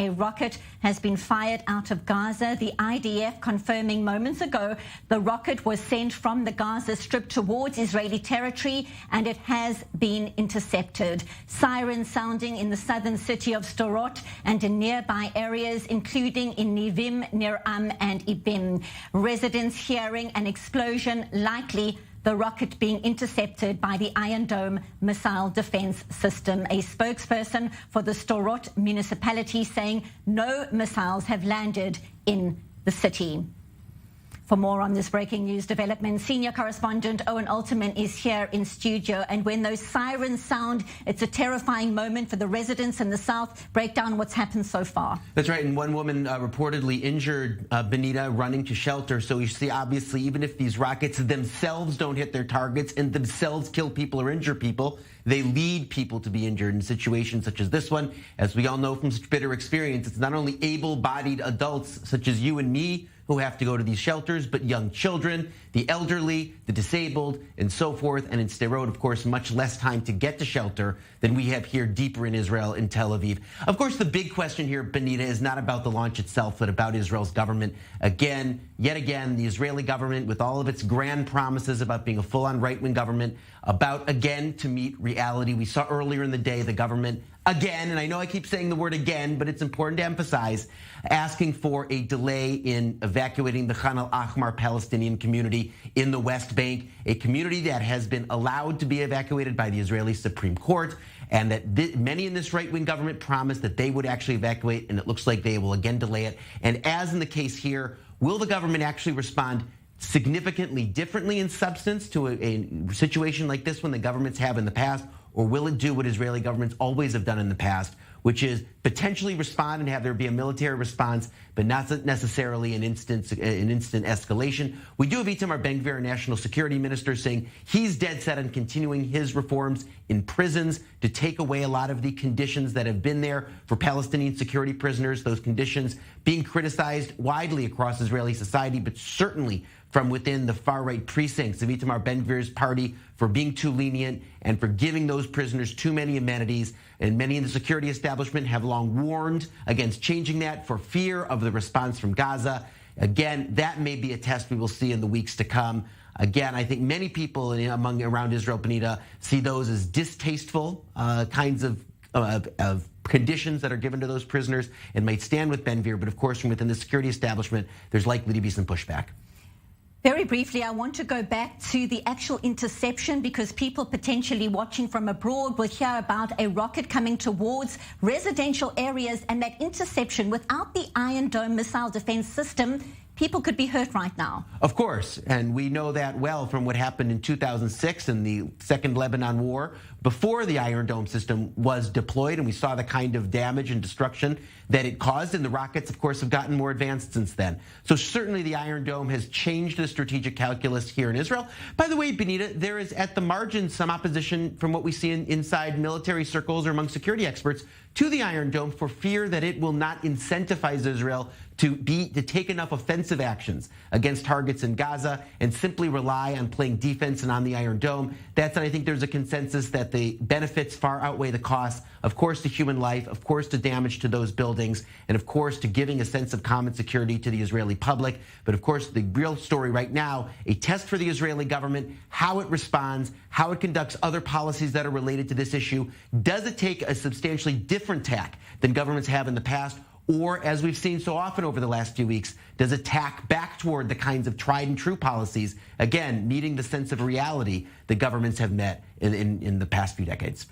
a rocket has been fired out of Gaza. The IDF confirming moments ago the rocket was sent from the Gaza Strip towards Israeli territory and it has been intercepted. Sirens sounding in the southern city of Sderot and in nearby areas, including in Nivim, Niram and Ibim. Residents hearing an explosion, likely the rocket being intercepted by the Iron Dome missile defense system. A spokesperson for the Sderot municipality saying no missiles have landed in the city. For more on this breaking news development, Senior Correspondent Owen Alterman is here in studio. And when those sirens sound, it's a terrifying moment for the residents in the south. Break down what's happened so far. That's right. And one woman reportedly injured, Benita, running to shelter. So you see, obviously, even if these rockets themselves don't hit their targets and themselves kill people or injure people, they lead people to be injured in situations such as this one. As we all know from such bitter experience, it's not only able-bodied adults such as you and me who have to go to these shelters, but young children, the elderly, the disabled, and so forth. And in Sderot, of course, much less time to get to shelter than we have here deeper in Israel, in Tel Aviv. Of course, the big question here, Benita, is not about the launch itself, but about Israel's government. Again, yet again, the Israeli government, with all of its grand promises about being a full-on right-wing government, about, again, to meet reality. We saw earlier in the day the government, again, and I know I keep saying the word again, but it's important to emphasize, asking for a delay in evacuating the Khan al-Ahmar Palestinian community in the West Bank, a community that has been allowed to be evacuated by the Israeli Supreme Court, and that many in this right-wing government promised that they would actually evacuate, and it looks like they will again delay it. And as in the case here, will the government actually respond significantly differently in substance to a situation like this one that governments have in the past, or will it do what Israeli governments always have done in the past, which is potentially respond and have there be a military response, but not necessarily an instant escalation? We do have Itamar Ben-Gvir, National Security Minister, saying he's dead set on continuing his reforms in prisons to take away a lot of the conditions that have been there for Palestinian security prisoners, those conditions being criticized widely across Israeli society, but certainly from within the far-right precincts of Itamar Ben-Gvir's party for being too lenient and for giving those prisoners too many amenities. And many in the security establishment have long warned against changing that for fear of the response from Gaza. Again, that may be a test we will see in the weeks to come. Again, I think many people around Israel, Benita, see those as distasteful kinds of conditions that are given to those prisoners and might stand with Ben-Gvir. But of course, from within the security establishment, there's likely to be some pushback. Very briefly, I want to go back to the actual interception, because people potentially watching from abroad will hear about a rocket coming towards residential areas, and that interception without the Iron Dome missile defense system, people could be hurt right now. Of course, and we know that well from what happened in 2006 in the Second Lebanon War, before the Iron Dome system was deployed, and we saw the kind of damage and destruction that it caused, and the rockets, of course, have gotten more advanced since then. So certainly the Iron Dome has changed the strategic calculus here in Israel. By the way, Benita, there is at the margin some opposition from what we see inside military circles or among security experts to the Iron Dome for fear that it will not incentivize Israel to take enough offensive actions against targets in Gaza and simply rely on playing defense and on the Iron Dome. That's, I think there's a consensus that the benefits far outweigh the costs, of course, to human life, of course, to damage to those buildings, and of course, to giving a sense of common security to the Israeli public. But of course, the real story right now, a test for the Israeli government, how it responds, how it conducts other policies that are related to this issue. Does it take a substantially different tack than governments have in the past? Or, as we've seen so often over the last few weeks, does it tack back toward the kinds of tried and true policies, again, meeting the sense of reality that governments have met in the past few decades?